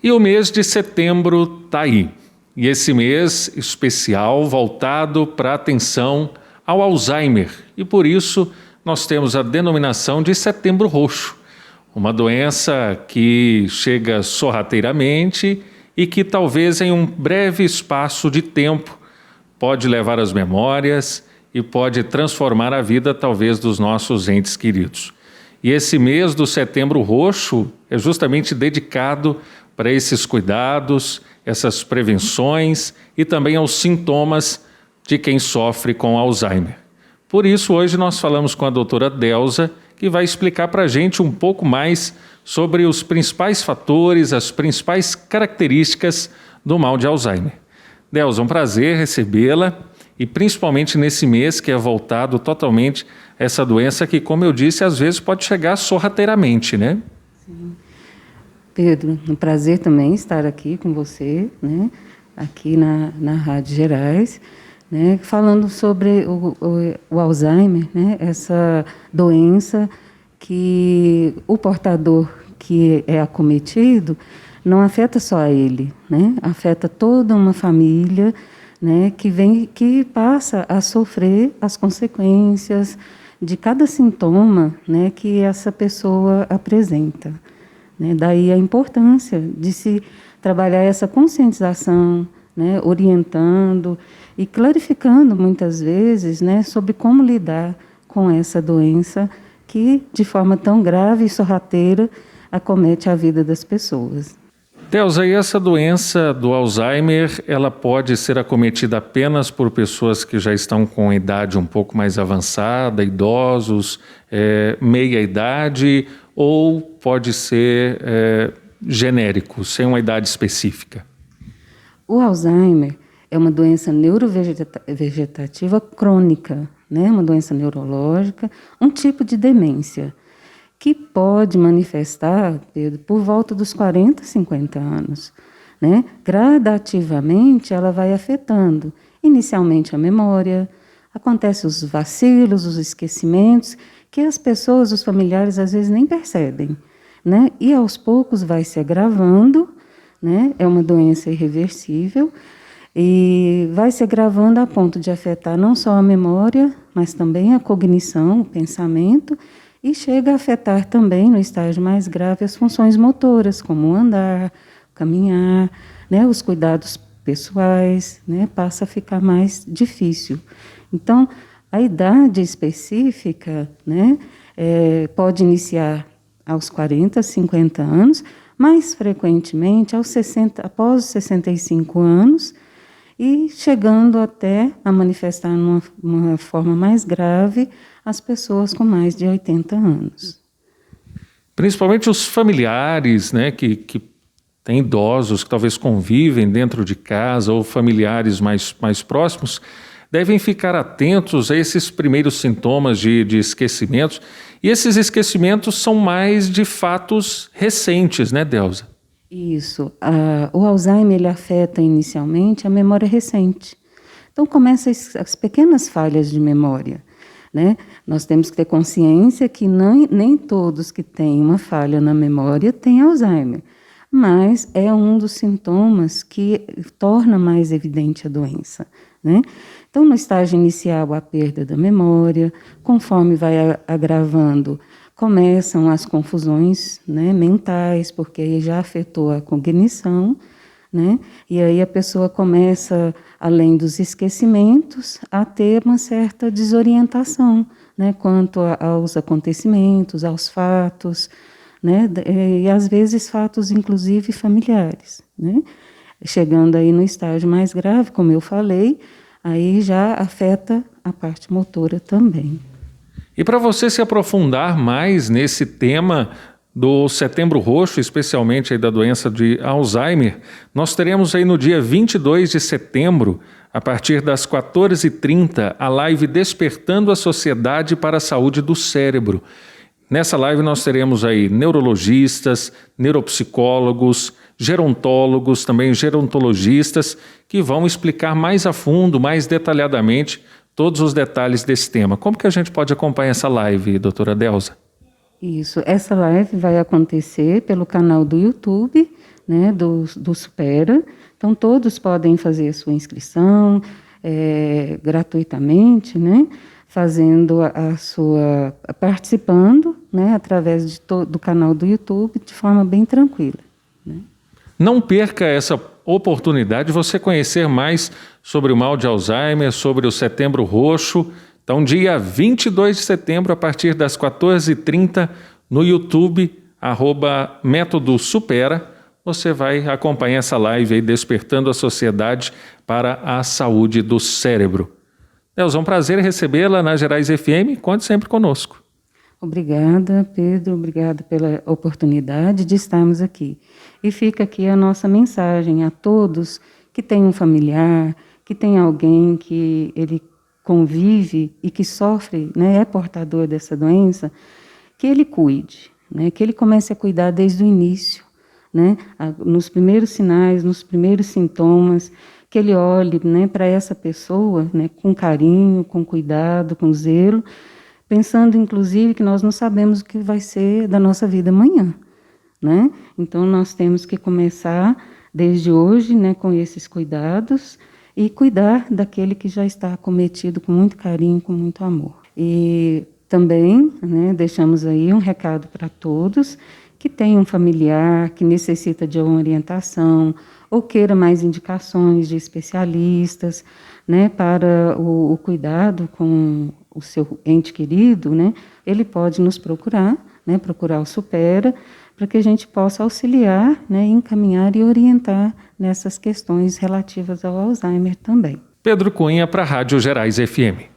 E o mês de setembro está aí. E esse mês especial voltado para a atenção ao Alzheimer. E por isso nós temos a denominação de Setembro Roxo. Uma doença que chega sorrateiramente e que talvez em um breve espaço de tempo pode levar as memórias e pode transformar a vida talvez dos nossos entes queridos. E esse mês do Setembro Roxo é justamente dedicado para esses cuidados, essas prevenções e também aos sintomas de quem sofre com Alzheimer. Por isso, hoje nós falamos com a doutora Delza, que vai explicar para a gente um pouco mais sobre os principais fatores, as principais características do mal de Alzheimer. Delza, um prazer recebê-la e principalmente nesse mês que é voltado totalmente a essa doença que, como eu disse, às vezes pode chegar sorrateiramente, né? Sim. Pedro, um prazer também estar aqui com você, né? Aqui na Rádio Gerais, né? Falando sobre o Alzheimer, né? Essa doença que o portador que é acometido não afeta só ele, né? Afeta toda uma família, né? Que passa a sofrer as consequências de cada sintoma, né? Que essa pessoa apresenta. Né? Daí a importância de se trabalhar essa conscientização, né? Orientando e clarificando muitas vezes, né? Sobre como lidar com essa doença que, de forma tão grave e sorrateira, acomete a vida das pessoas. Delza, e essa doença do Alzheimer, ela pode ser acometida apenas por pessoas que já estão com idade um pouco mais avançada, idosos, meia idade, ou pode ser genérico, sem uma idade específica? O Alzheimer é uma doença neurovegetativa crônica, né? Uma doença neurológica, um tipo de demência, que pode manifestar, Pedro, por volta dos 40, 50 anos. Né? Gradativamente, ela vai afetando, inicialmente a memória, acontecem os vacilos, os esquecimentos, que as pessoas, os familiares, às vezes nem percebem. Né? E aos poucos vai se agravando, né? É uma doença irreversível, e vai se agravando a ponto de afetar não só a memória, mas também a cognição, o pensamento, e chega a afetar também, no estágio mais grave, as funções motoras, como o andar, caminhar, né, os cuidados pessoais, né, passa a ficar mais difícil. Então, a idade específica, né, pode iniciar aos 40, 50 anos, mais frequentemente após os 65 anos, e chegando até a manifestar numa forma mais grave as pessoas com mais de 80 anos. Principalmente os familiares, né, que têm idosos, que talvez convivem dentro de casa, ou familiares mais próximos, devem ficar atentos a esses primeiros sintomas de esquecimentos. E esses esquecimentos são mais de fatos recentes, né, Delza? Isso. O Alzheimer ele afeta inicialmente a memória recente. Então, começam as pequenas falhas de memória. Né? Nós temos que ter consciência que nem todos que têm uma falha na memória têm Alzheimer, mas é um dos sintomas que torna mais evidente a doença. Né? Então, no estágio inicial, a perda da memória, conforme vai agravando, começam as confusões, né, mentais, porque aí já afetou a cognição, né? E aí a pessoa começa, além dos esquecimentos, a ter uma certa desorientação, né, quanto aos acontecimentos, aos fatos, né, e às vezes fatos inclusive familiares. Né? Chegando aí no estágio mais grave, como eu falei, aí já afeta a parte motora também. E para você se aprofundar mais nesse tema do Setembro Roxo, especialmente aí da doença de Alzheimer, nós teremos aí no dia 22 de setembro, a partir das 14h30, a live Despertando a Sociedade para a Saúde do Cérebro. Nessa live nós teremos aí neurologistas, neuropsicólogos, gerontólogos, também gerontologistas, que vão explicar mais a fundo, mais detalhadamente, todos os detalhes desse tema. Como que a gente pode acompanhar essa live, doutora Delza? Isso, essa live vai acontecer pelo canal do YouTube, né, do Supera. Então, todos podem fazer a sua inscrição gratuitamente, né, fazendo participando, né, através do canal do YouTube, de forma bem tranquila, né. Não perca essa oportunidade de você conhecer mais sobre o mal de Alzheimer, sobre o Setembro Roxo. Então, dia 22 de setembro, a partir das 14h30, no YouTube, @Método Supera, você vai acompanhar essa live aí, Despertando a Sociedade para a Saúde do Cérebro. Nelza, é um prazer recebê-la na Gerais FM. Conte sempre conosco. Obrigada, Pedro. Obrigada pela oportunidade de estarmos aqui. E fica aqui a nossa mensagem a todos que têm um familiar, que tem alguém que ele convive e que sofre, né, é portador dessa doença, que ele cuide, né, que ele comece a cuidar desde o início, né, nos primeiros sinais, nos primeiros sintomas, que ele olhe, né, para essa pessoa, né, com carinho, com cuidado, com zelo, pensando, inclusive, que nós não sabemos o que vai ser da nossa vida amanhã, né? Então, nós temos que começar desde hoje, né, com esses cuidados e cuidar daquele que já está acometido com muito carinho, com muito amor. E também, né, deixamos aí um recado para todos que tem um familiar que necessita de uma orientação ou queira mais indicações de especialistas, né, para o cuidado com o seu ente querido, né, ele pode nos procurar, né, procurar o Supera, para que a gente possa auxiliar, né, encaminhar e orientar nessas questões relativas ao Alzheimer também. Pedro Cunha para a Rádio Gerais FM.